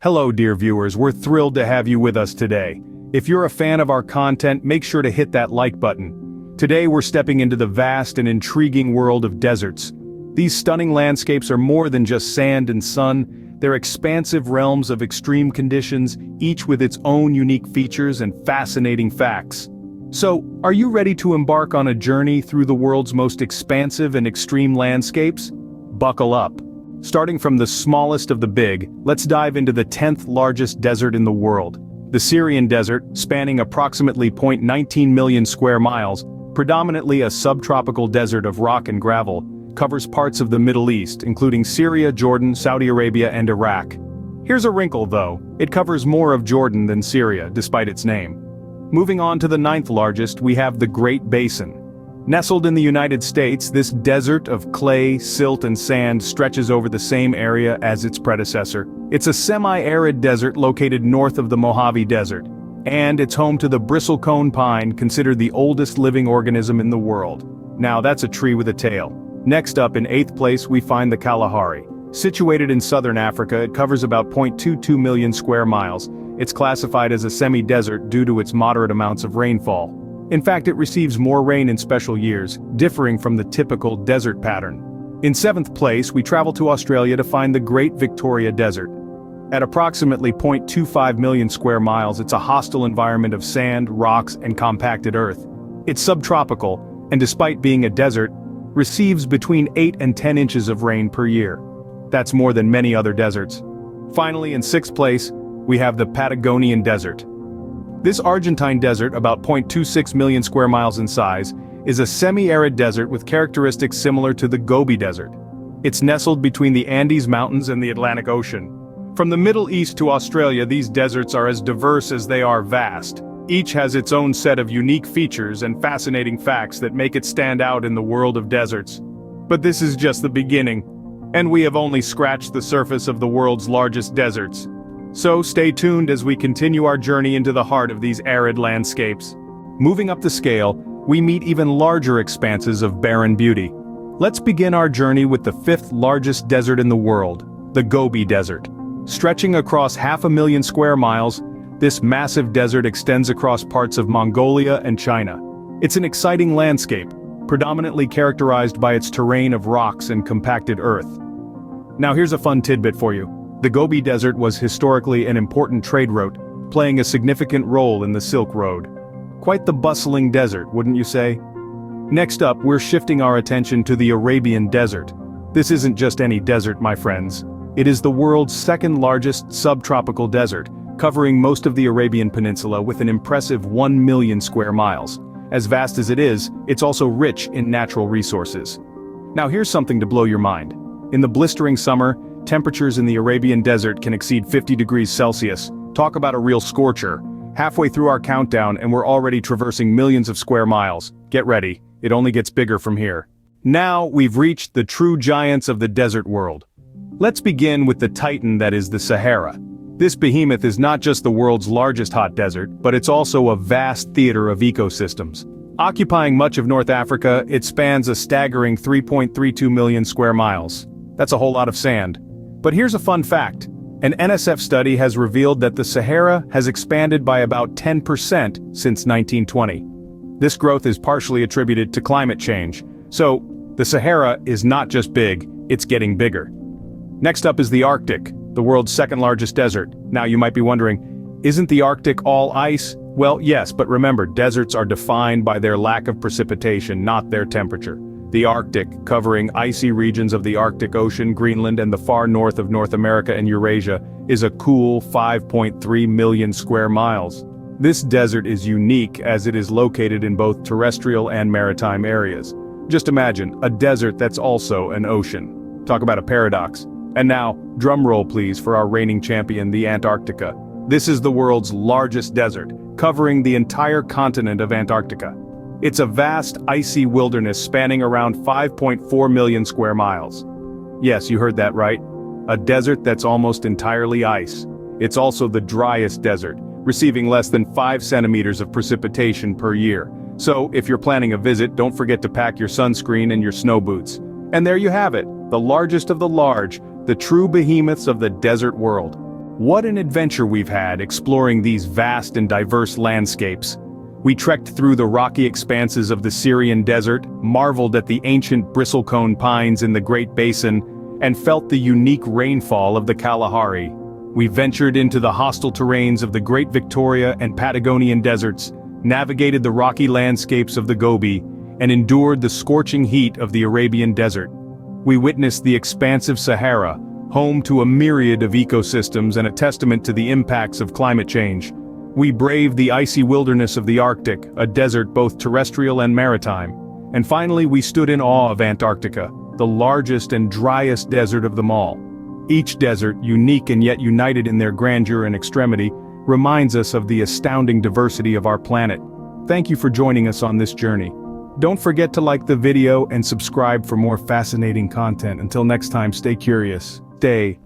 Hello dear viewers, we're thrilled to have you with us today. If you're a fan of our content, make sure to hit that like button. Today we're stepping into the vast and intriguing world of deserts. These stunning landscapes are more than just sand and sun, they're expansive realms of extreme conditions, each with its own unique features and fascinating facts. So, are you ready to embark on a journey through the world's most expansive and extreme landscapes? Buckle up. Starting from the smallest of the big, let's dive into the 10th largest desert in the world. The Syrian Desert, spanning approximately 0.19 million square miles, predominantly a subtropical desert of rock and gravel, covers parts of the Middle East, including Syria, Jordan, Saudi Arabia, and Iraq. Here's a wrinkle though, it covers more of Jordan than Syria, despite its name. Moving on to the 9th largest, we have the Great Basin. Nestled in the United States, this desert of clay, silt and sand stretches over the same area as its predecessor. It's a semi-arid desert located north of the Mojave Desert, and it's home to the bristlecone pine, considered the oldest living organism in the world. Now that's a tree with a tail. Next up, in 8th place, we find the Kalahari. Situated in southern Africa, it covers about 0.22 million square miles. It's classified as a semi-desert due to its moderate amounts of rainfall. In fact, it receives more rain in special years, differing from the typical desert pattern. In 7th place, we travel to Australia to find the Great Victoria Desert. At approximately 0.25 million square miles, it's a hostile environment of sand, rocks, and compacted earth. It's subtropical, and despite being a desert, receives between 8 and 10 inches of rain per year. That's more than many other deserts. Finally, in 6th place, we have the Patagonian Desert. This Argentine desert, about 0.26 million square miles in size, is a semi-arid desert with characteristics similar to the Gobi Desert. It's nestled between the Andes Mountains and the Atlantic Ocean. From the Middle East to Australia, these deserts are as diverse as they are vast. Each has its own set of unique features and fascinating facts that make it stand out in the world of deserts. But this is just the beginning, and we have only scratched the surface of the world's largest deserts. So stay tuned as we continue our journey into the heart of these arid landscapes. Moving up the scale, we meet even larger expanses of barren beauty. Let's begin our journey with the 5th largest desert in the world, the Gobi Desert. Stretching across 500,000 square miles, this massive desert extends across parts of Mongolia and China. It's an exciting landscape, predominantly characterized by its terrain of rocks and compacted earth. Now here's a fun tidbit for you. The Gobi Desert was historically an important trade route, playing a significant role in the Silk Road. Quite the bustling desert, wouldn't you say? Next up, we're shifting our attention to the Arabian Desert. This isn't just any desert, my friends. It is the world's 2nd largest subtropical desert, covering most of the Arabian Peninsula with an impressive 1 million square miles. As vast as it is, it's also rich in natural resources. Now here's something to blow your mind. In the blistering summer, temperatures in the Arabian Desert can exceed 50 degrees Celsius. Talk about a real scorcher. Halfway through our countdown and we're already traversing millions of square miles. Get ready, it only gets bigger from here. Now we've reached the true giants of the desert world. Let's begin with the titan that is the Sahara. This behemoth is not just the world's largest hot desert, but it's also a vast theater of ecosystems. Occupying much of North Africa, it spans a staggering 3.32 million square miles. That's a whole lot of sand. But here's a fun fact. An NSF study has revealed that the Sahara has expanded by about 10% since 1920. This growth is partially attributed to climate change. So, the Sahara is not just big, it's getting bigger. Next up is the Arctic, the world's 2nd largest desert. Now you might be wondering, isn't the Arctic all ice? Well, yes, but remember, deserts are defined by their lack of precipitation, not their temperature. The Arctic, covering icy regions of the Arctic Ocean, Greenland, and the far north of North America and Eurasia, is a cool 5.3 million square miles. This desert is unique as it is located in both terrestrial and maritime areas. Just imagine, a desert that's also an ocean. Talk about a paradox. And now, drum roll please for our reigning champion, the Antarctica. This is the world's largest desert, covering the entire continent of Antarctica. It's a vast, icy wilderness spanning around 5.4 million square miles. Yes, you heard that right. A desert that's almost entirely ice. It's also the driest desert, receiving less than 5 centimeters of precipitation per year. So, if you're planning a visit, don't forget to pack your sunscreen and your snow boots. And there you have it, the largest of the large, the true behemoths of the desert world. What an adventure we've had exploring these vast and diverse landscapes. We trekked through the rocky expanses of the Syrian desert, marveled at the ancient bristlecone pines in the Great Basin, and felt the unique rainfall of the Kalahari. We ventured into the hostile terrains of the Great Victoria and Patagonian deserts, navigated the rocky landscapes of the Gobi, and endured the scorching heat of the Arabian desert. We witnessed the expansive Sahara, home to a myriad of ecosystems and a testament to the impacts of climate change. We braved the icy wilderness of the Arctic, a desert both terrestrial and maritime. And finally we stood in awe of Antarctica, the largest and driest desert of them all. Each desert, unique and yet united in their grandeur and extremity, reminds us of the astounding diversity of our planet. Thank you for joining us on this journey. Don't forget to like the video and subscribe for more fascinating content. Until next time, stay curious, stay